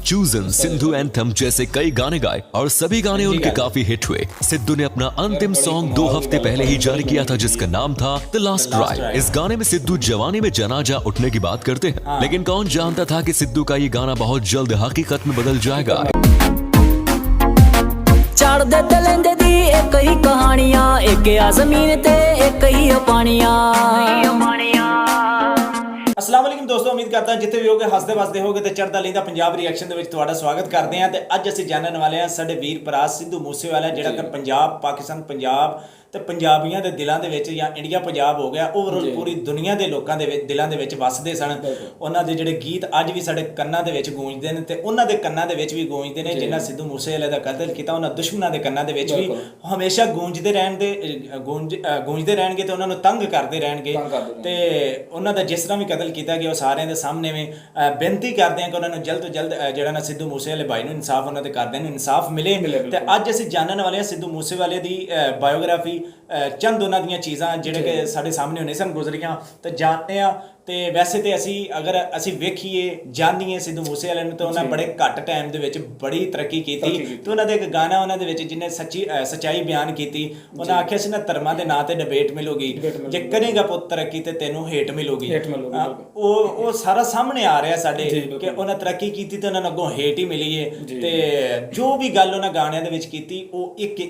Chosen, Sindhu anthem जैसे कई गाने गाए और सभी गाने उनके काफी हिट हुए। सिद्धू ने अपना अंतिम सॉन्ग 2 हफ्ते पहले ही जारी किया था जिसका नाम था द लास्ट राइड। इस गाने में सिद्धू जवानी में जनाजा उठने की बात करते हैं, लेकिन कौन जानता था कि सिद्धू का ये गाना बहुत जल्द हकीकत में बदल जाएगा। चढ़ दे तलेंदे दी एक ही कहानियां, एक आ ज़मीन ते एक ही पानियां। अस्सलाम वालेकुम दोस्तों, उम्मीद करता ਹਾਂ ਜਿੱਥੇ ਵੀ ਹੋਗੇ ਹੱਸਦੇ ਵਸਦੇ ਹੋਗੇ ਤੇ ਚੜ੍ਹਦਾ ਲੈਂਦਾ ਪੰਜਾਬ ਰਿਐਕਸ਼ਨ ਦੇ ਵਿੱਚ ਤੁਹਾਡਾ ਸਵਾਗਤ ਕਰਦੇ ਹਾਂ। ਤੇ ਅੱਜ ਅਸੀਂ ਜਾਣਨ ਵਾਲੇ ਹਾਂ ਸਾਡੇ ਵੀਰ ਭਰਾ ਸਿੱਧੂ ਮੂਸੇਵਾਲਾ, ਜਿਹੜਾ ਕਿ ਪੰਜਾਬ, ਪਾਕਿਸਤਾਨ, ਪੰਜਾਬ ਤੇ ਪੰਜਾਬੀਆਂ ਦੇ ਦਿਲਾਂ ਦੇ ਵਿੱਚ ਜਾਂ ਇੰਡੀਆ ਪੰਜਾਬ ਹੋ ਗਿਆ, ਓਵਰਆਲ ਪੂਰੀ ਦੁਨੀਆ ਦੇ ਲੋਕਾਂ ਦੇ ਦਿਲਾਂ ਦੇ ਵਿੱਚ ਵੱਸਦੇ ਸਨ। ਉਹਨਾਂ ਦੇ ਜਿਹੜੇ ਗੀਤ ਅੱਜ ਵੀ ਸਾਡੇ ਕੰਨਾਂ ਦੇ ਵਿੱਚ ਗੂੰਜਦੇ ਨੇ ਤੇ ਉਹਨਾਂ ਦੇ ਕੰਨਾਂ ਦੇ ਵਿੱਚ ਵੀ ਗੂੰਜਦੇ ਨੇ। ਜਿਨ੍ਹਾਂ ਸਿੱਧੂ ਮੂਸੇਵਾਲੇ ਦਾ ਕਤਲ ਕੀਤਾ, ਉਹਨਾਂ ਦੁਸ਼ਮਣਾਂ ਦੇ ਕੰਨਾਂ ਦੇ ਵਿੱਚ ਵੀ ਹਮੇਸ਼ਾ ਗੂੰਜਦੇ ਰਹਿਣਗੇ ਤੇ ਉਹਨਾਂ ਨੂੰ ਤੰਗ ਕਰਦੇ ਰਹਿਣਗੇ। ਤੇ ਉਹਨਾਂ ਦਾ ਜਿਸ ਤਰ੍ਹਾਂ ਵੀ ਕਤਲ ਕੀਤਾ ਗਿਆ, ਉਹ ਸਾਰਿਆਂ ਦੇ ਸਾਹਮਣੇ ਵੀ ਬੇਨਤੀ ਕਰਦੇ ਹਾਂ ਕਿ ਉਹਨਾਂ ਨੂੰ ਜਲਦ ਤੋਂ ਜਲਦ ਜਿਹੜਾ ਨਾ ਸਿੱਧੂ ਮੂਸੇਵਾਲੇ ਭਾਈ ਨੂੰ ਇਨਸਾਫ, ਉਹਨਾਂ ਦੇ ਘਰਦਿਆਂ ਨੂੰ ਇਨਸਾਫ ਮਿਲੇ। ਤੇ ਅੱਜ ਅਸੀਂ ਜਾਣਨ ਵਾਲੇ ਹਾਂ ਸਿੱਧੂ ਮੂਸੇਵਾਲੇ ਦੀ ਬਾਇਓਗ੍ਰਾਫੀ, ਚੰਦ ਉਹਨਾਂ ਦੀਆਂ ਚੀਜ਼ਾਂ ਜਿਹੜੇ ਕਿ ਸਾਡੇ ਸਾਹਮਣੇ ਹੁਣੇ ਸਨ ਗੁਜ਼ਰੀਆਂ ਤੇ ਜਾਣਦੇ ਹਾਂ। ਤੇ ਵੈਸੇ ਤੇ ਅਗਰ ਅਸੀਂ ਵੇਖੀਏ ਜਾਣੀਏ ਸਿੱਧੂ ਮੂਸੇਵਾਲੇ ਨੂੰ, ਤਾਂ ਉਹਨਾਂ ਬੜੇ ਘੱਟ ਟਾਈਮ ਦੇ ਵਿੱਚ ਬੜੀ ਤਰੱਕੀ ਕੀਤੀ। ਤੇ ਉਹਨਾਂ ਦਾ ਇੱਕ ਗਾਣਾ ਉਹਨਾਂ ਦੇ ਵਿੱਚ ਜਿਹਨੇ ਸੱਚਾਈ ਬਿਆਨ ਕੀਤੀ, ਉਹਨਾਂ ਆਖਿਆ ਸੀ ਨਾ, ਧਰਮਾਂ ਦੇ ਨਾਂ ਤੇ ਡਿਬੇਟ ਮਿਲੂਗੀ, ਜੇ ਕਰੇਗਾ ਪੁੱਤ ਤਰੱਕੀ ਤੇ ਤੈਨੂੰ ਹੇਟ ਮਿਲੂਗੀ। ਉਹ ਸਾਰਾ ਸਾਹਮਣੇ ਆ ਰਿਹਾ ਸਾਡੇ ਕਿ ਉਹਨਾਂ ਤਰੱਕੀ ਕੀਤੀ ਤੇ ਉਹਨਾਂ ਨੂੰ ਅੱਗੋਂ ਹੇਟ ਹੀ ਮਿਲੀ ਏ। ਤੇ ਜੋ ਵੀ ਗੱਲ ਉਹਨਾਂ ਗਾਣਿਆਂ ਦੇ ਵਿੱਚ ਕੀਤੀ, ਉਹ ਇੱਕ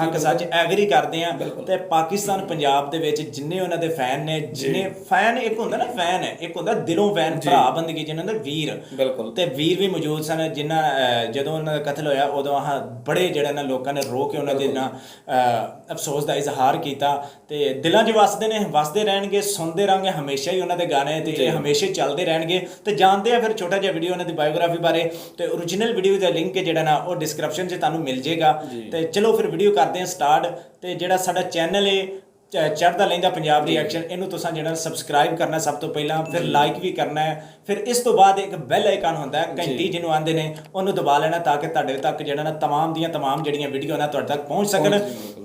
ਹੱਕ ਸੱਚ ਐਗਰੀ ਕਰਦੇ ਆ। ਤੇ ਪਾਕਿਸਤਾਨ, ਪੰਜਾਬ ਦੇ ਵਿੱਚ ਜਿੰਨੇ ਉਹਨਾਂ ਦੇ ਫੈਨ ਨੇ, ਜਿੰਨੇ ਫੈਨ, ਇੱਕ ਹੁੰਦਾ ਨਾ ਫੈਨ, ਇੱਕ ਹੁੰਦਾ ਦਿਲੋਂ ਫੈਨ, ਭਰਾ ਬੰਦਗੀ ਜਿਹਨਾਂ ਦੇ ਵੀਰ, ਤੇ ਵੀਰ ਵੀ ਮੌਜੂਦ ਸਨ। ਜਿਨ੍ਹਾਂ ਜਦੋਂ ਉਹਨਾਂ ਦਾ ਕਤਲ ਹੋਇਆ, ਉਦੋਂ ਬੜੇ ਜਿਹੜਾ ਨਾ ਲੋਕਾਂ ਨੇ ਰੋ ਕੇ ਉਹਨਾਂ ਦੇ ਨਾਲ ਅਫਸੋਸ ਦਾ ਇਜ਼ਹਾਰ ਕੀਤਾ। ਤੇ ਦਿਲਾਂ 'ਚ ਵਸਦੇ ਰਹਿਣਗੇ, ਸੁਣਦੇ ਰਹਾਂਗੇ ਹਮੇਸ਼ਾ ਹੀ ਉਹਨਾਂ ਦੇ ਗਾਣੇ, ਤੇ ਇਹ ਹਮੇਸ਼ਾ ਚੱਲਦੇ ਰਹਿਣਗੇ। ਤੇ ਜਾਣਦੇ ਆ ਫਿਰ ਛੋਟਾ ਜਿਹਾ ਵੀਡੀਓ ਉਹਨਾਂ ਦੀ ਬਾਇਓਗ੍ਰਾਫੀ ਬਾਰੇ, ਤੇ ਓਰੀਜਨਲ ਵੀਡੀਓ ਦਾ ਲਿੰਕ ਜਿਹੜਾ ਨਾ ਉਹ ਡਿਸਕ੍ਰਿਪਸ਼ਨ 'ਚ ਤੁਹਾਨੂੰ ਮਿਲ ਜਾਏਗਾ। ਤੇ ਚਲੋ ਫਿਰ ਵੀਡੀਓ ਕਰਦੇ ਹਾਂ ਸਟਾਰਟ। ਤੇ ਜਿਹੜਾ ਸਾਡਾ ਚੈਨਲ ਹੈ ਚੜ੍ਹਦਾ ਲੈਂਦਾ ਪੰਜਾਬ ਰਿਐਕਸ਼ਨ, ਇਹਨੂੰ ਤੁਸੀਂ ਜਿਹੜਾ ਸਬਸਕ੍ਰਾਈਬ ਕਰਨਾ ਸਭ ਤੋਂ ਪਹਿਲਾਂ, ਫਿਰ ਲਾਈਕ ਵੀ ਕਰਨਾ ਹੈ, ਫਿਰ ਇਸ ਤੋਂ ਬਾਅਦ ਇੱਕ ਬੈਲ ਆਈਕਨ ਹੁੰਦਾ ਹੈ, ਘੰਟੀ ਜਿਹਨੂੰ ਆਉਂਦੇ ਨੇ, ਉਹਨੂੰ ਦਬਾ ਲੈਣਾ ਤਾਂ ਕਿ ਤੁਹਾਡੇ ਤੱਕ ਜਿਹੜਾ ਨਾ ਤਮਾਮ ਜਿਹੜੀਆਂ ਵੀਡੀਓ ਨਾ ਤੁਹਾਡੇ ਤੱਕ ਪਹੁੰਚ ਸਕਣ।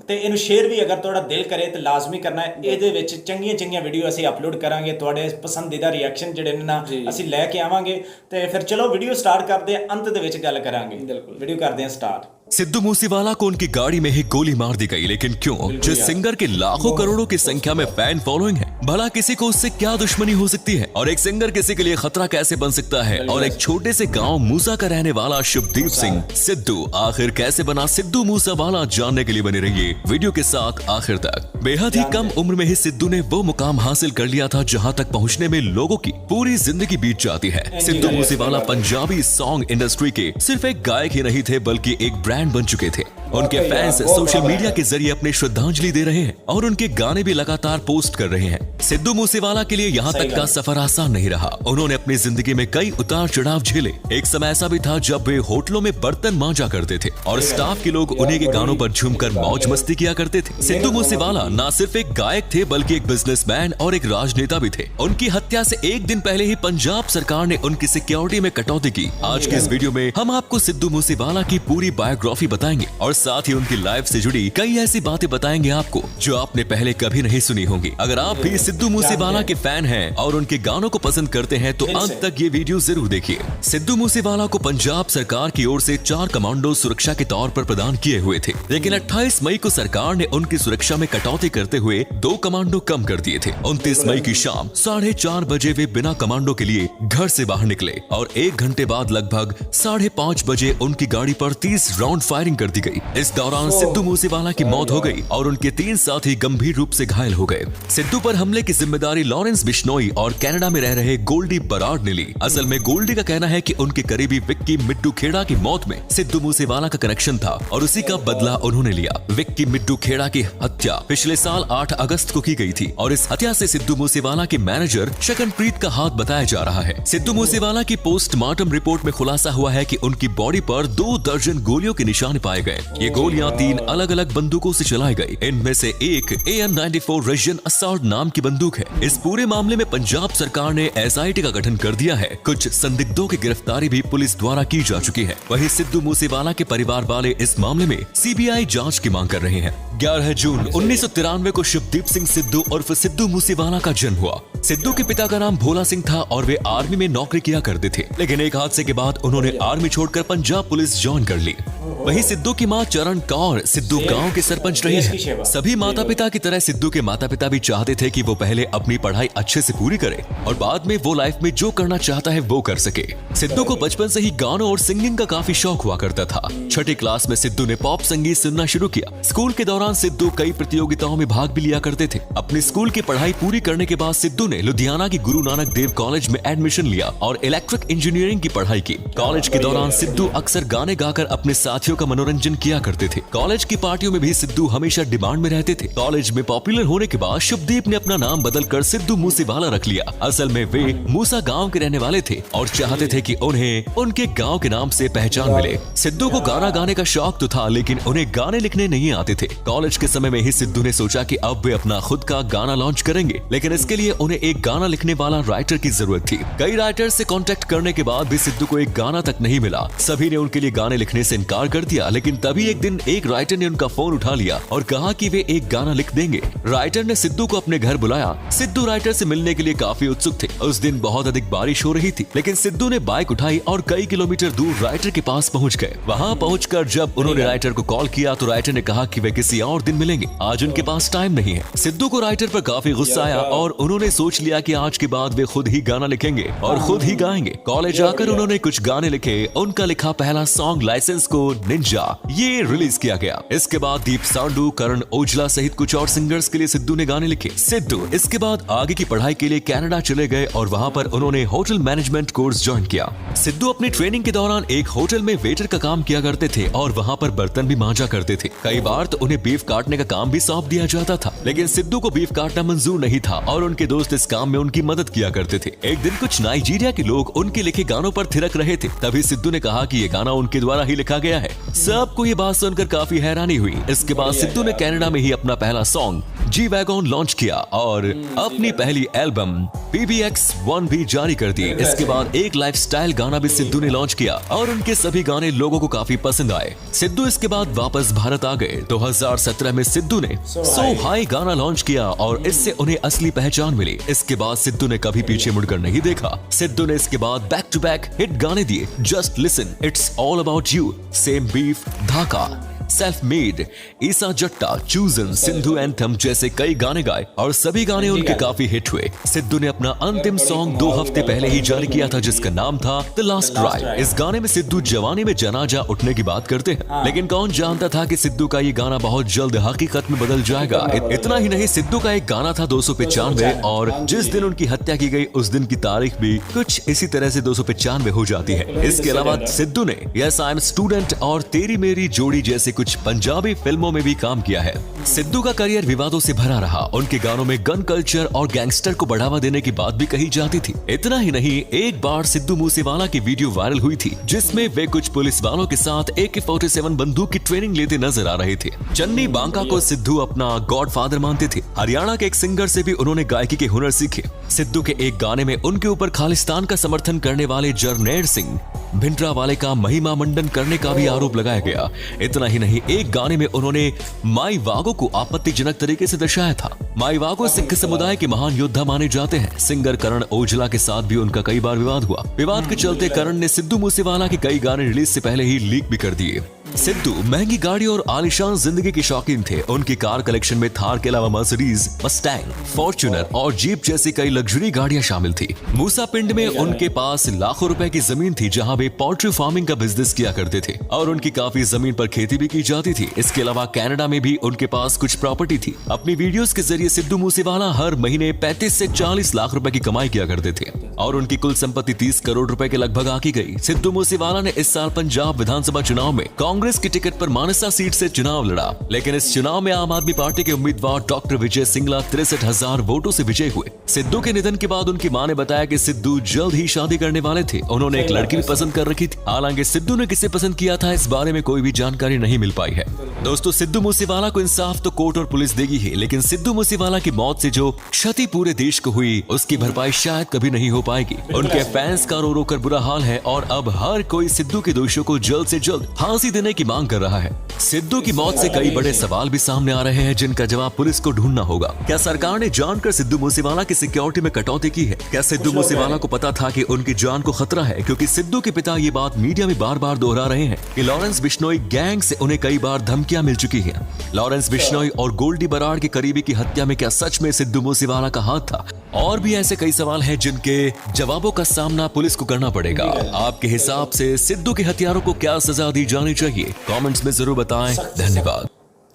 ਤੇ ਇਹਨੂੰ ਸ਼ੇਅਰ ਵੀ ਅਗਰ ਤੁਹਾਡਾ ਦਿਲ ਕਰੇ ਤਾਂ ਲਾਜ਼ਮੀ ਕਰਨਾ ਹੈ। ਇਹਦੇ ਵਿੱਚ ਚੰਗੀਆਂ ਵੀਡੀਓ ਅਸੀਂ ਅਪਲੋਡ ਕਰਾਂਗੇ, ਤੁਹਾਡੇ ਪਸੰਦੀਦਾ ਰਿਐਕਸ਼ਨ ਜਿਹੜੇ ਨੇ ਨਾ ਅਸੀਂ ਲੈ ਕੇ ਆਵਾਂਗੇ। ਤੇ ਫਿਰ ਚਲੋ ਵੀਡੀਓ ਸਟਾਰਟ ਕਰਦੇ ਹਾਂ, ਅੰਤ ਦੇ ਵਿੱਚ ਗੱਲ करांगे। वीडियो करते हैं स्टार्ट। सिद्धू मूसेवाला को उनकी गाड़ी में ही गोली मार दी गई, लेकिन क्यों? जिस सिंगर के लाखों करोड़ों की संख्या में फैन फॉलोइंग है, भला किसी को उससे क्या दुश्मनी हो सकती है? और एक सिंगर किसी के लिए खतरा कैसे बन सकता है? और एक छोटे से गांव मूसा का रहने वाला शुभदीप सिंह सिद्धू आखिर कैसे बना सिद्धू मूसेवाला, जानने के लिए बने रहिए वीडियो के साथ आखिर तक। बेहद ही कम उम्र में ही सिद्धू ने वो मुकाम हासिल कर लिया था जहाँ तक पहुँचने में लोगों की पूरी जिंदगी बीत जाती है। सिद्धू मूसेवाला पंजाबी सॉन्ग इंडस्ट्री के सिर्फ एक गायक ही नहीं थे, बल्कि एक ब्रांड बन चुके थे। उनके फैंस सोशल मीडिया के जरिए अपनी श्रद्धांजलि दे रहे हैं और उनके गाने भी लगातार पोस्ट कर रहे हैं। सिद्धू मूसेवाला के लिए यहाँ तक का सफर आसान नहीं रहा। उन्होंने अपनी जिंदगी में कई उतार चढ़ाव झेले। एक समय ऐसा भी था जब वे होटलों में बर्तन मांजा करते थे और स्टाफ के लोग उन्हीं के गानों पर झूमकर मौज मस्ती किया करते थे। सिद्धू मूसेवाला न सिर्फ एक गायक थे, बल्कि एक बिजनेसमैन और एक राजनेता भी थे। उनकी हत्या से एक दिन पहले ही पंजाब सरकार ने उनकी सिक्योरिटी में कटौती की। आज की इस वीडियो में हम आपको सिद्धू मूसेवाला की पूरी बायोग्राफी बताएंगे और साथ ही उनकी लाइफ से जुड़ी कई ऐसी बातें बताएंगे आपको जो आपने पहले कभी नहीं सुनी होंगी। अगर आप भी सिद्धू मूसेवाला के फैन हैं और उनके गानों को पसंद करते हैं तो अंत तक ये वीडियो जरूर देखिए। सिद्धू मूसेवाला को पंजाब सरकार की ओर से 4 कमांडो सुरक्षा के तौर पर प्रदान किए हुए थे, लेकिन 28 मई को सरकार ने उनकी सुरक्षा में कटौती करते हुए 2 कमांडो कम कर दिए थे। 29 मई की शाम 4:30 बजे वे बिना कमांडो के लिए घर से बाहर निकले और 1 घंटे बाद लगभग 5:30 बजे उनकी गाड़ी पर 30 राउंड फायरिंग कर दी गई। इस दौरान सिद्धू मूसेवाला की मौत हो गई और उनके 3 साथी गंभीर रूप से घायल हो गए। सिद्धू पर हमले की जिम्मेदारी लॉरेंस बिश्नोई और कनाडा में रह रहे गोल्डी बराड ने ली। असल में गोल्डी का कहना है कि उनके करीबी विक्की मिड्डू खेड़ा की मौत में सिद्धू मूसेवाला का कनेक्शन था और उसी का बदला उन्होंने लिया। विक्की मिड्डू खेड़ा की हत्या पिछले साल 8 अगस्त को की गई थी और इस हत्या से सिद्धू मूसेवाला के मैनेजर शकनप्रीत का हाथ बताया जा रहा है। सिद्धू मूसेवाला की पोस्टमार्टम रिपोर्ट में खुलासा हुआ है कि उनकी बॉडी पर 2 दर्जन गोलियों के निशान पाए गए। ये गोलियां 3 अलग अलग बंदूकों से चलाई गई। इनमें से एक AN-94 रशियन असॉल्ट नाम की बंदूक है। इस पूरे मामले में पंजाब सरकार ने SIT का गठन कर दिया है। कुछ संदिग्धों की गिरफ्तारी भी पुलिस द्वारा की जा चुकी है। वहीं सिद्धू मूसेवाला के परिवार वाले इस मामले में CBI जांच की मांग कर रहे हैं। 11 जून 1993 को शिवदीप सिंह सिद्धू उर्फ सिद्धू मूसेवाला का जन्म हुआ। सिद्धू के पिता का नाम भोला सिंह था और वे आर्मी में नौकरी किया करते थे, लेकिन एक हादसे के बाद उन्होंने आर्मी छोड़कर पंजाब पुलिस ज्वाइन कर ली। वहीं सिद्धू की मां चरण कौर सिद्धू गांव के सरपंच रही है। सभी माता पिता की तरह सिद्धू के माता पिता भी चाहते थे कि वो पहले अपनी पढ़ाई अच्छे से पूरी करे और बाद में वो लाइफ में जो करना चाहता है वो कर सके। सिद्धू को बचपन से ही गानों और सिंगिंग का काफी शौक हुआ करता था। छठी क्लास में सिद्धू ने पॉप संगीत सुनना शुरू किया। स्कूल के दौरान सिद्धू कई प्रतियोगिताओं में भाग भी लिया करते थे। अपनी स्कूल की पढ़ाई पूरी करने के बाद सिद्धू ने लुधियाना की गुरु नानक देव कॉलेज में एडमिशन लिया और इलेक्ट्रिक इंजीनियरिंग की पढ़ाई की। कॉलेज के दौरान सिद्धू अक्सर गाने गाकर अपने साथियों का मनोरंजन किया करते थे। कॉलेज की पार्टियों में भी सिद्धू हमेशा डिमांड में रहते थे। कॉलेज में पॉपुलर होने के बाद शुभदीप ने अपना नाम बदलकर सिद्धू मूसेवाला रख लिया। असल में वे मूसा गांव के रहने वाले थे और चाहते थे कि उन्हें उनके गांव के नाम से पहचान मिले। सिद्धू को गाना गाने का शौक तो था, लेकिन उन्हें गाने लिखने नहीं आते थे। कॉलेज के समय में ही सिद्धू ने सोचा कि अब वे अपना खुद का गाना लॉन्च करेंगे, लेकिन इसके लिए उन्हें एक गाना लिखने वाला राइटर की जरूरत थी। कई राइटर से कांटेक्ट करने के बाद भी सिद्धू को एक गाना तक नहीं मिला। सभी ने उनके लिए गाने लिखने से इनकार कर दिया, लेकिन तभी एक दिन एक राइटर ने उनका फोन उठा लिया और कहा कि वे एक गाना लिख देंगे। राइटर ने सिद्धू को अपने घर बुलाया। सिद्धू राइटर से मिलने के लिए काफी उत्सुक थे। उस दिन बहुत अधिक बारिश हो रही थी, लेकिन सिद्धू ने बाइक उठाई और कई किलोमीटर दूर राइटर के पास पहुंच गए। वहां पहुंचकर जब उन्होंने राइटर को कॉल किया तो राइटर ने कहा कि वे किसी और दिन मिलेंगे, आज उनके पास टाइम नहीं है। सिद्धू को राइटर पर काफी गुस्सा आया और उन्होंने सोच लिया कि आज के बाद वे खुद ही गाना लिखेंगे और खुद ही गाएंगे। कॉलेज आकर उन्होंने कुछ गाने लिखे। उनका लिखा पहला सॉन्ग लाइसेंस को निंजा ये रिलीज किया गया। इसके बाद दीप सांडू, करण ओजला सहित कुछ और सिंगर्स के लिए सिद्धू ने गाने लिखे। सिद्धू इसके बाद आगे की पढ़ाई के लिए कनाडा चले गए और वहां पर उन्होंने होटल मैनेजमेंट कोर्स ज्वाइन किया। सिद्धू अपनी ट्रेनिंग के दौरान एक होटल में वेटर का काम किया करते थे और वहां पर बर्तन भी मांजा करते थे। कई बार तो उन्हें बीफ काटने का काम भी सौंप दिया जाता था, लेकिन सिद्धू को बीफ काटना मंजूर नहीं था और उनके दोस्त इस काम में उनकी मदद किया करते थे। एक दिन कुछ नाइजीरिया के लोग उनके लिखे गानों पर थिरक रहे थे। तभी सिद्धू ने कहा कि ये गाना उनके द्वारा ही लिखा गया है। सबको ये बात सुनकर काफी हैरानी हुई। इसके बाद सिद्धू ने कनाडा में ही अपना पहला सॉन्ग जी वैगन लॉन्च किया और अपनी पहली एल्बम PBX1 भी जारी कर दी। इसके बाद एक लाइफस्टाइल गाना भी सिद्धू ने लॉन्च किया और उनके सभी गाने लोगों को काफी पसंद आए। सिद्धू इसके बाद वापस भारत आ गए। 2017 में सिद्धू ने सो हाई गाना लॉन्च किया और इससे उन्हें असली पहचान मिली। इसके बाद सिद्धू ने कभी पीछे मुड़कर नहीं देखा। सिद्धू ने इसके बाद बैक टू बैक हिट गाने दिए। Just listen, it's all about you, same beef, Dhaka, self made, ईसा जट्टा, चूजन, सिंधु एंथम जैसे कई गाने गाए और सभी गाने उनके काफी हिट हुए। सिद्धू ने अपना अंतिम सॉन्ग 2 हफ्ते पहले ही जारी किया था जिसका नाम था द लास्ट ड्राइव। इस गाने में सिद्धू जवानी में जनाजा उठने की बात करते हैं, लेकिन कौन जानता था कि सिद्धू का ये गाना बहुत जल्द हकीकत में बदल जाएगा। इतना ही नहीं, सिद्धू का एक गाना था 295 और जिस दिन उनकी हत्या की गई उस दिन की तारीख भी कुछ इसी तरह से 295 हो जाती है। इसके अलावा सिद्धू ने यस आई एम स्टूडेंट और तेरी मेरी जोड़ी जैसे कुछ पंजाबी फिल्मों में भी काम किया है। सिद्धू का करियर विवादों से भरा रहा। उनके गानों में गन कल्चर और गैंगस्टर को बढ़ावा देने की बात भी कही जाती थी। इतना ही नहीं, एक बार सिद्धू मूसेवाला की वीडियो वायरल हुई थी जिसमें वे कुछ पुलिस वालों के साथ AK-47 बंदूक की ट्रेनिंग लेते नजर आ रहे थे। चन्नी बांका को सिद्धू अपना गॉडफादर मानते थे। हरियाणा के एक सिंगर से भी उन्होंने गायकी के हुनर सीखे। सिद्धू के एक गाने में उनके ऊपर खालिस्तान का समर्थन करने वाले जरनैल सिंह भिंडरावाले का महिमा मंडन करने का भी आरोप लगाया गया। इतना ही नहीं, एक गाने में उन्होंने माई वागो को आपत्तिजनक तरीके से दर्शाया था। माई वागो सिख समुदाय के महान योद्धा माने जाते हैं। सिंगर करण ओजला के साथ भी उनका कई बार विवाद हुआ। विवाद के चलते करण ने सिद्धू मूसेवाला के कई गाने रिलीज से पहले ही लीक भी कर दिए। सिद्धू महंगी गाड़ी और आलीशान जिंदगी के शौकीन थे। उनकी कार कलेक्शन में थार के अलावा मर्सिडीज, मस्टैंग, फॉर्च्यूनर और जीप जैसी कई लग्जरी गाड़ियां शामिल थी। मूसा पिंड में उनके पास लाखों रुपए की जमीन थी जहां वे पोल्ट्री फार्मिंग का बिजनेस किया करते थे और उनकी काफी जमीन पर खेती भी की जाती थी। इसके अलावा कनाडा में भी उनके पास कुछ प्रॉपर्टी थी। अपनी वीडियोस के जरिए सिद्धू मूसेवाला हर महीने 35 से 40 लाख रुपए की कमाई किया करते थे और उनकी कुल संपत्ति 30 करोड़ रुपए के लगभग आकी गई। सिद्धू मूसेवाला ने इस साल पंजाब विधानसभा चुनाव में कांग्रेस की टिकट पर मानसा सीट से चुनाव लड़ा, लेकिन इस चुनाव में आम आदमी पार्टी के उम्मीदवार डॉक्टर विजय सिंगला 63,000 वोटों से विजयी हुए। सिद्धू के निधन के बाद उनकी मां ने बताया कि सिद्धू जल्द ही शादी करने वाले थे। उन्होंने एक लड़की भी पसंद कर रखी थी। हालांकि सिद्धू ने किसे पसंद किया था इस बारे में कोई भी जानकारी नहीं मिल पाई है। दोस्तों, सिद्धू मूसेवाला को इंसाफ तो कोर्ट और पुलिस देगी ही, लेकिन सिद्धू मूसेवाला की मौत से जो क्षति पूरे देश को हुई उसकी भरपाई शायद कभी नहीं हो पाएगी। उनके फैंस का रो रो कर बुरा हाल है और अब हर कोई सिद्धू के दोषियों को जल्द से जल्द फांसी देने की मांग कर रहा है। सिद्धू की मौत से कई बड़े सवाल भी सामने आ रहे हैं जिनका जवाब पुलिस को ढूंढना होगा। क्या सरकार ने जानकर सिद्धू मूसेवाला की सिक्योरिटी में कटौती की है? क्या सिद्धू मूसेवाला को पता था कि उनकी जान को खतरा है? क्योंकि सिद्धू के पिता ये बात मीडिया में बार बार दोहरा रहे हैं कि लॉरेंस बिश्नोई गैंग से उन्हें कई बार धमकियां मिल चुकी हैं। लॉरेंस बिश्नोई और गोल्डी बराड़ के करीबी की हत्या में क्या सच में सिद्धू मूसेवाला का हाथ था? और भी ऐसे कई सवाल हैं जिनके जवाबों का सामना पुलिस को करना पड़ेगा। आपके हिसाब से सिद्धू के हत्यारों को क्या सजा दी जानी चाहिए? कमेंट्स में जरूर बताएं। धन्यवाद।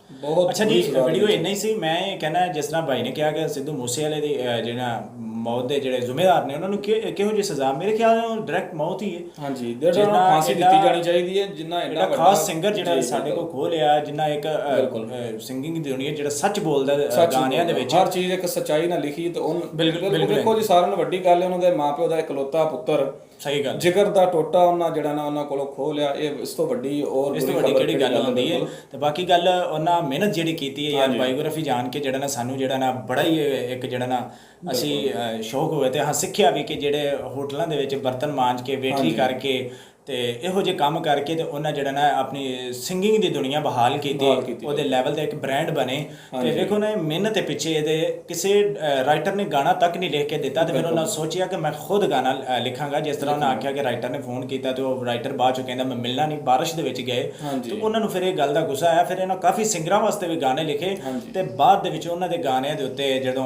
ਬਹੁਤ ਅੱਛਾ ਜੀ, ਵੀਡੀਓ ਇੰਨਾ ਹੀ ਸੀ। ਮੈਂ ਇਹ ਕਹਿਣਾ ਜਿਸ ਤਰ੍ਹਾਂ ਭਾਈ ਨੇ ਕਿਹਾ ਕਿ ਸਿੱਧੂ ਮੂਸੇਵਾਲੇ ਦੀ ਜਿਹੜਾ ਮੌਤ ਦੇ ਜਿਹੜੇ ਜ਼ਿੰਮੇਦਾਰ ਨੇ ਉਹਨਾਂ ਨੂੰ ਕਿਹੋ ਜਿਹੀ ਸਜ਼ਾ, ਮੇਰੇ ਖਿਆਲ ਨਾਲ ਡਾਇਰੈਕਟ ਮੌਤ ਹੀ ਹੈ। ਹਾਂਜੀ, ਜਿਹੜਾ ਫਾਂਸੀ ਦਿੱਤੀ ਜਾਣੀ ਚਾਹੀਦੀ ਹੈ। ਜਿੰਨਾ ਐਡਾ ਖਾਸ ਸਿੰਗਰ ਜਿਹੜਾ ਸਾਡੇ ਕੋਲ ਖੋਹ ਲਿਆ, ਜਿੰਨਾ ਇੱਕ ਸਿੰਗਿੰਗ ਦੀ ਦੁਨੀਆ ਜਿਹੜਾ ਸੱਚ ਬੋਲਦਾ ਗਾਣਿਆਂ ਦੇ ਵਿੱਚ, ਹਰ ਚੀਜ਼ ਇੱਕ ਸੱਚਾਈ ਨਾਲ ਲਿਖੀ ਤੇ ਉਹ ਬਿਲਕੁਲ ਦੇਖੋ ਜੀ, ਸਾਰਿਆਂ ਨੂੰ ਵੱਡੀ ਗੱਲ ਹੈ ਉਹਨਾਂ ਦੇ ਮਾਪਿਓ ਦਾ ਇਕਲੌਤਾ ਪੁੱਤਰ, ਸਹੀ ਗੱਲ, ਜਿਗਰ ਦਾ ਟੋਟਾ ਉਹਨਾਂ ਜਿਹੜਾ ਨਾ ਉਹਨਾਂ ਕੋਲੋਂ ਖੋਹ ਲਿਆ। ਇਹ ਇਸ ਤੋਂ ਵੱਡੀ ਔਰ ਇਸ ਤੋਂ ਵੱਡੀ ਕਿਹੜੀ ਗੱਲ ਹੁੰਦੀ ਹੈ? ਤੇ ਬਾਕੀ ਗੱਲ ਉਹਨਾਂ ਮਿਹਨਤ ਜਿਹੜੀ ਕੀਤੀ ਹੈ ਯਾਰ, ਬਾਇਓਗ੍ਰਾਫੀ ਜਾਣ ਕੇ ਜਿਹੜਾ ਨਾ ਸਾਨੂੰ ਜਿਹੜਾ ਨਾ ਬੜਾ ਹੀ ਇੱਕ ਜਿਹੜਾ ਨਾ ਅਸੀਂ ਸ਼ੌਕ ਹੋਇਆ ਤੇ ਹਾਂ ਸਿੱਖਿਆ ਵੀ ਕਿ ਜਿਹੜੇ ਹੋਟਲਾਂ ਦੇ ਵਿੱਚ ਬਰਤਨ ਮਾਂਜ ਕੇ ਵੇਟਰੀ ਕਰਕੇ ਤੇ ਇਹੋ ਜਿਹੇ ਕੰਮ ਕਰਕੇ ਤੇ ਉਹਨਾਂ ਜਿਹੜਾ ਨਾ ਆਪਣੀ ਸਿੰਗਿੰਗ ਦੀ ਦੁਨੀਆ ਬਹਾਲ ਕੀਤੀ, ਉਹਦੇ ਲੈਵਲ ਤੇ ਇੱਕ ਬ੍ਰਾਂਡ ਬਣੇ। ਤੇ ਵੇਖੋ ਨਾ ਮਿਹਨਤ ਦੇ ਪਿੱਛੇ ਇਹਦੇ ਕਿਸੇ ਰਾਈਟਰ ਨੇ ਗਾਣਾ ਤੱਕ ਨਹੀਂ ਲਿਖ ਕੇ ਦਿੱਤਾ ਤੇ ਫਿਰ ਉਹਨਾਂ ਸੋਚਿਆ ਕਿ ਮੈਂ ਖੁਦ ਗਾਣਾ ਲਿਖਾਂਗਾ। ਜਿਸ ਤਰ੍ਹਾਂ ਉਹਨਾਂ ਆਖਿਆ ਕਿ ਰਾਈਟਰ ਨੇ ਫੋਨ ਕੀਤਾ ਤੇ ਉਹ ਰਾਈਟਰ ਬਾਅਦ ਚੋਂ ਕਹਿੰਦਾ ਮੈਂ ਮਿਲਣਾ ਨਹੀਂ, ਬਾਰਿਸ਼ ਦੇ ਵਿੱਚ ਗਏ ਤੇ ਉਹਨਾਂ ਨੂੰ ਫਿਰ ਇਹ ਗੱਲ ਦਾ ਗੁੱਸਾ ਆਇਆ। ਫਿਰ ਇਹਨਾਂ ਕਾਫੀ ਸਿੰਗਰਾਂ ਵਾਸਤੇ ਵੀ ਗਾਣੇ ਲਿਖੇ ਤੇ ਬਾਅਦ ਦੇ ਵਿੱਚ ਉਹਨਾਂ ਦੇ ਗਾਣਿਆਂ ਦੇ ਉੱਤੇ ਜਦੋਂ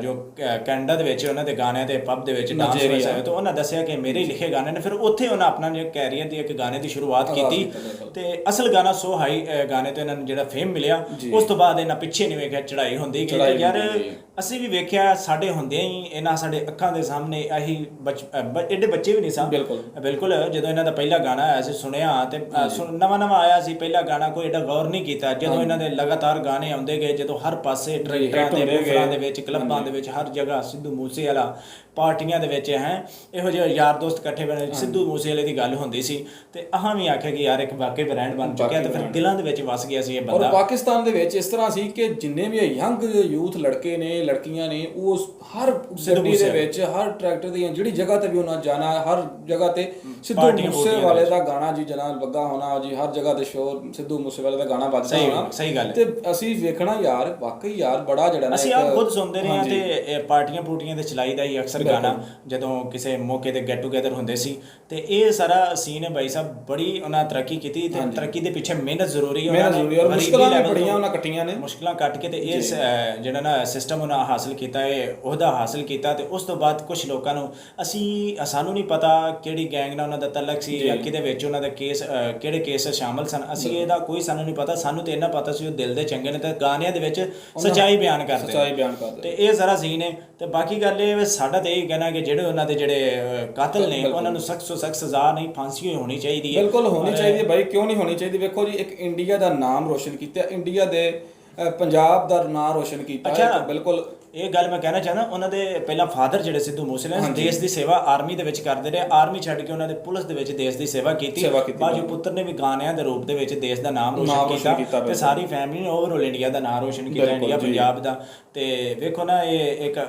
ਜੋ ਕੈਨੇਡਾ ਦੇ ਵਿੱਚ ਉਹਨਾਂ ਦੇ ਗਾਣਿਆਂ ਦੇ ਪੱਬ ਦੇ ਵਿੱਚ ਡਾਂਸ ਹੋਇਆ ਤਾਂ ਉਹਨਾਂ ਦੱਸਿਆ ਕਿ ਮੇਰੇ ਲਿਖੇ ਗਾਣੇ ਨੇ। ਫਿਰ ਉੱਥੇ ਉਹਨਾਂ ਆਪਣਾ ਕੈਰੀਅਰ ਦੀ ਇੱਕ ਗਾਣੇ ਦੀ ਸ਼ੁਰੂਆਤ ਕੀਤੀ ਤੇ ਅਸਲ ਗਾਣਾ ਸੋ ਹਾਈ ਗਾਣੇ ਤੋਂ ਇਹਨਾਂ ਨੂੰ ਜਿਹੜਾ ਫੇਮ ਮਿਲਿਆ। ਉਸ ਤੋਂ ਬਾਅਦ ਇਹਨਾਂ ਪਿੱਛੇ ਨਹੀਂ ਵੇਖਿਆ, ਚੜ੍ਹਾਈ ਹੁੰਦੀ ਗਈ। ਤੇ ਯਾਰ ਅਸੀਂ ਵੀ ਵੇਖਿਆ ਸਾਡੇ ਹੁੰਦਿਆਂ ਹੀ ਇਹਨਾਂ ਸਾਡੇ ਅੱਖਾਂ ਦੇ ਸਾਹਮਣੇ ਆਹੀ ਐਡੇ ਬੱਚੇ ਵੀ ਨਹੀਂ ਸਨ ਬਿਲਕੁਲ। ਜਦੋਂ ਇਹਨਾਂ ਦਾ ਪਹਿਲਾ ਗਾਣਾ ਆਇਆ ਸੀ ਸੁਣਿਆ ਤੇ ਨਵਾਂ ਆਇਆ ਸੀ ਪਹਿਲਾ ਗਾਣਾ, ਕੋਈ ਐਡਾ ਗੌਰ ਨਹੀਂ ਕੀਤਾ। ਜਦੋਂ ਇਹਨਾਂ ਦੇ ਲਗਾਤਾਰ ਗਾਣੇ ਆਉਂਦੇ ਗਏ, ਜਦੋਂ ਹਰ ਪਾਸੇ ਟਰੈਕਟਰਾਂ ਦੇ ਬੂਫਰਾਂ ਦੇ ਵਿੱਚ ਕਲੱਬਾਂ ਦੇ ਵਿੱਚ ਹਰ ਜਗ੍ਹਾ ਸਿੱਧੂ ਮੂਸੇਵਾਲਾ, ਪਾਰਟੀਆਂ ਦੇ ਵਿੱਚ ਇਹੋ ਜਿਹੇ ਯਾਰ ਦੋਸਤ ਇਕੱਠੇ ਬਣੇ ਸਿੱਧੂ ਮੂਸੇਵਾਲੇ ਦੀ ਗੱਲ ਹੁੰਦੀ ਸੀ ਤੇ ਅਹਾਂ ਵੀ ਆਖਿਆ ਕਿ ਯਾਰ ਇੱਕ ਵਾਕਈ ਬ੍ਰਾਂਡ ਬਣ ਚੁੱਕਿਆ ਤੇ ਫਿਰ ਦਿਲਾਂ ਦੇ ਵਿੱਚ ਵਸ ਗਿਆ ਸੀ ਇਹ ਬੰਦਾ। ਔਰ ਪਾਕਿਸਤਾਨ ਦੇ ਵਿੱਚ ਇਸ ਤਰ੍ਹਾਂ ਸੀ ਕਿ ਜਿੰਨੇ ਵੀ ਯੰਗ ਯੂਥ ਲੜਕੇ ਨੇ ਲੜਕੀਆਂ ਨੇ ਉਹ ਹਰ ਗੱਡੀ ਦੇ ਵਿੱਚ ਹਰ ਟਰੈਕਟਰ ਦੀ ਜਿਹੜੀ ਜਗ੍ਹਾ ਤੇ ਵੀ ਉਹਨਾਂ ਜਾਣਾ, ਹਰ ਜਗ੍ਹਾ ਤੇ ਸਿੱਧੂ ਮੂਸੇਵਾਲੇ ਦਾ ਗਾਣਾ ਜੀ ਜਨਾਬ ਲੱਗਾ ਹੋਣਾ ਜੀ, ਹਰ ਜਗ੍ਹਾ ਤੇ ਸ਼ੋਰ ਸਿੱਧੂ ਮੂਸੇਵਾਲੇ ਦਾ ਗਾਣਾ ਵੱਜਦਾ ਹੋਣਾ। ਸਹੀ ਗੱਲ ਤੇ ਅਸੀਂ ਵੇਖਣਾ ਯਾਰ ਵਾਕਈ ਯਾਰ ਬੜਾ ਜਿਹੜਾ ਨਾ ਅਸੀਂ ਆਪ ਖੁਦ ਸੁਣਦੇ ਰਹੇ ਹਾਂ ਤੇ ਪਾਰਟੀਆਂ ਪੂਟੀਆਂ ਤੇ ਚਲਾਈਦਾ ਹੀ ਅਕਸਰ ਗਾਣਾ ਜਦੋਂ ਕਿਸੇ ਮੌਕੇ ਤੇ ਗੈਟ ਟੂਗੇਦਰ ਹੁੰਦੇ ਸੀ। ਤੇ ਇਹ ਸਾਰਾ ਸੀਨ ਹੈ ਭਾਈ ਸਾਹਿਬ, ਬੜੀ ਉਹਨਾਂ ਤਰੱਕੀ ਕੀਤੀ ਤੇ ਤਰੱਕੀ ਦੇ ਪਿੱਛੇ ਮਿਹਨਤ ਜ਼ਰੂਰੀ ਹੈ। ਮੁਸ਼ਕਲਾਂ ਬੜੀਆਂ ਉਹਨਾਂ ਕੱਟੀਆਂ ਨੇ, ਮੁਸ਼ਕਲਾਂ ਕੱਟ ਕੇ ਤੇ ਇਸ ਜਿਹੜਾ ਨਾ ਸਿਸਟਮ ਉਹਨਾਂ ਹਾਸਲ ਕੀਤਾ, ਇਹ ਉਹਦਾ ਹਾਸਲ ਕੀਤਾ। ਤੇ ਉਸ ਤੋਂ ਬਾਅਦ ਕੁਝ ਲੋਕਾਂ ਨੂੰ ਸਾਨੂੰ ਨਹੀਂ ਪਤਾ ਕਿਹੜੀ ਗੈਂਗ ਨਾਲ ਉਹਨਾਂ ਦਾ ਤਲਕ ਸੀ ਜਾਂ ਕਿਹਦੇ ਵਿੱਚ ਉਹਨਾਂ ਦਾ ਕੇਸ, ਕਿਹੜੇ ਕੇਸ ਸ਼ਾਮਲ ਸਨ, ਅਸੀਂ ਇਹਦਾ ਕੋਈ ਸਾਨੂੰ ਨਹੀਂ ਪਤਾ। ਸਾਨੂੰ ਤੇ ਇੰਨਾ ਪਤਾ ਸੀ ਉਹ ਦਿਲ ਦੇ ਚੰਗੇ ਨੇ ਤੇ ਗਾਣਿਆਂ ਦੇ ਵਿੱਚ ਸੱਚਾਈ ਬਿਆਨ ਕਰਦੇ ਤੇ ਇਹ ਸਾਰਾ ਸੀਨ ਹੈ। ਤੇ ਬਾਕੀ ਗੱਲ ਇਹ ਸਾਡਾ ਤੇ ਇਹ ਕਹਿਣਾ ਕਿ ਜਿਹੜੇ ਉਹਨਾਂ ਦੇ ਜਿਹੜੇ ਕਾਤਲ ਨੇ ਉਹਨਾਂ ਨੂੰ ਸਖਤ ਤੋਂ ਸਖਤ ਸਜ਼ਾ ਨਹੀਂ, ਫਾਂਸੀ ਹੋਣੀ ਚਾਹੀਦੀ ਹੈ। ਬਿਲਕੁਲ ਹੋਣੀ ਚਾਹੀਦੀ ਹੈ ਭਾਈ, ਕਿਉਂ ਨਹੀਂ ਹੋਣੀ ਚਾਹੀਦੀ? ਵੇਖੋ ਜੀ, ਇੱਕ ਇੰਡੀਆ ਦਾ ਨਾਮ ਰੋਸ਼ਨ ਕੀਤਾ, ਇੰਡੀਆ ਦੇ ਪੰਜਾਬ ਦਾ ਨਾਮ ਰੋਸ਼ਨ ਕੀਤਾ। ਬਿਲਕੁਲ ਇਹ ਗੱਲ ਮੈਂ ਕਹਿਣਾ ਚਾਹੁੰਦਾ, ਉਹਨਾਂ ਦੇ ਪਹਿਲਾਂ ਫਾਦਰ ਜਿਹੜੇ ਸਿੱਧੂ ਮੂਸੇਵਾਲੇ ਦੇਸ਼ ਦੀ ਸੇਵਾ ਆਰਮੀ ਦੇ ਵਿੱਚ ਕਰਦੇ ਰਹੇ, ਆਰਮੀ ਛੱਡ ਕੇ ਉਹਨਾਂ ਦੇ ਪੁਲਿਸ ਦੇ ਵਿੱਚ ਦੇਸ਼ ਦੀ ਸੇਵਾ ਕੀਤੀ। ਬਾਜੂ ਪੁੱਤਰ ਨੇ ਵੀ ਗਾਣਿਆਂ ਦੇ ਰੂਪ ਦੇ ਵਿੱਚ ਦੇਸ਼ ਦਾ ਨਾਮ ਰੋਸ਼ਨ ਕੀਤਾ ਤੇ ਸਾਰੀ ਫੈਮਿਲੀ ਨੇ ਓਵਰਆਲ ਇੰਡੀਆ ਦਾ ਨਾਮ ਰੋਸ਼ਨ ਕੀਤਾ, ਇੰਡੀਆ ਪੰਜਾਬ ਦਾ। ਤੇ ਵੇਖੋ ਨਾ ਇਹ ਇੱਕ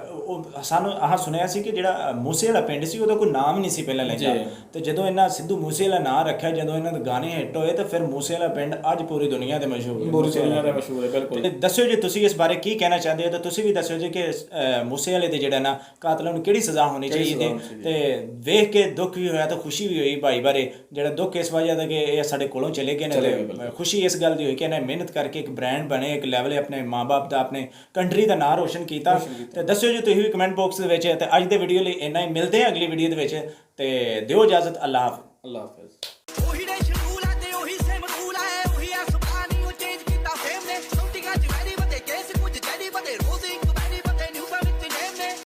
ਸਾਨੂੰ ਸੁਣਿਆ ਸੀ ਕਿ ਜਿਹੜਾ ਮੂਸੇਵਾਲਾ ਪਿੰਡ ਸੀ ਉਹਦਾ ਕੋਈ ਨਾਮ ਨਹੀਂ ਸੀ ਪਹਿਲਾਂ ਲੈਂਦਾ ਤੇ ਜਦੋਂ ਇਹਨਾਂ ਸਿੱਧੂ ਮੂਸੇਵਾਲਾ ਨਾਂ ਰੱਖਿਆ, ਜਦੋਂ ਇਹਨਾਂ ਦੇ ਗਾਣੇ ਹਿੱਟ ਹੋਏ ਤਾਂ ਫਿਰ ਮੂਸੇਵਾਲਾ ਪਿੰਡ ਅੱਜ ਪੂਰੀ ਦੁਨੀਆ ਦੇ ਮਸ਼ਹੂਰ ਹੈ। ਬਿਲਕੁਲ ਦੱਸਿਓ ਜੀ ਤੁਸੀਂ ਇਸ ਬਾਰੇ ਕੀ ਕਹਿਣਾ ਚਾਹੁੰਦੇ ਹੋ ਤਾਂ ਤੁਸੀਂ ਵੀ ਦੱਸਿਓ ਜੀ ਕਿ ਮੂਸੇਵਾਲੇ ਦੇ ਜਿਹੜਾ ਨਾ ਕਾਤਲਾਂ ਨੂੰ ਕਿਹੜੀ ਸਜ਼ਾ ਹੋਣੀ ਚਾਹੀਦੀ। ਤੇ ਵੇਖ ਕੇ ਦੁੱਖ ਵੀ ਹੋਇਆ ਤਾਂ ਖੁਸ਼ੀ ਵੀ ਹੋਈ ਭਾਈ ਬਾਰੇ। ਜਿਹੜਾ ਦੁੱਖ ਇਸ ਵਜ੍ਹਾ ਦਾ ਕਿ ਇਹ ਸਾਡੇ ਕੋਲੋਂ ਚਲੇ ਗਏ ਨੇ, ਤੇ ਖੁਸ਼ੀ ਇਸ ਗੱਲ ਦੀ ਹੋਈ ਕਿ ਇਹਨੇ ਮਿਹਨਤ ਕਰਕੇ ਇੱਕ ਬ੍ਰਾਂਡ ਬਣੇ, ਇੱਕ ਲੈਵਲ ਆਪਣੇ ਮਾਂ-ਬਾਪ ਦਾ, ਆਪਣੇ ਕੰਟਰੀ ਦਾ ਨਾਂ ਰੋਸ਼ਨ ਕੀਤਾ। ਤੇ ਦੱਸਿਓ ਜੀ ਤੁਸੀਂ ਵੀ ਕਮੈਂਟ ਬਾਕਸ ਦੇ ਵਿੱਚ। ਤੇ ਅੱਜ ਦੇ ਵੀਡੀਓ ਲਈ ਇੰਨਾ ਹੀ, ਮਿਲਦੇ ਹਾਂ ਅਗਲੀ ਵੀਡੀਓ ਦੇ ਵਿੱਚ ਤੇ ਦਿਓ ਇਜਾਜ਼ਤ। ਅੱਲਾਹ ਹਾਫਿਜ਼।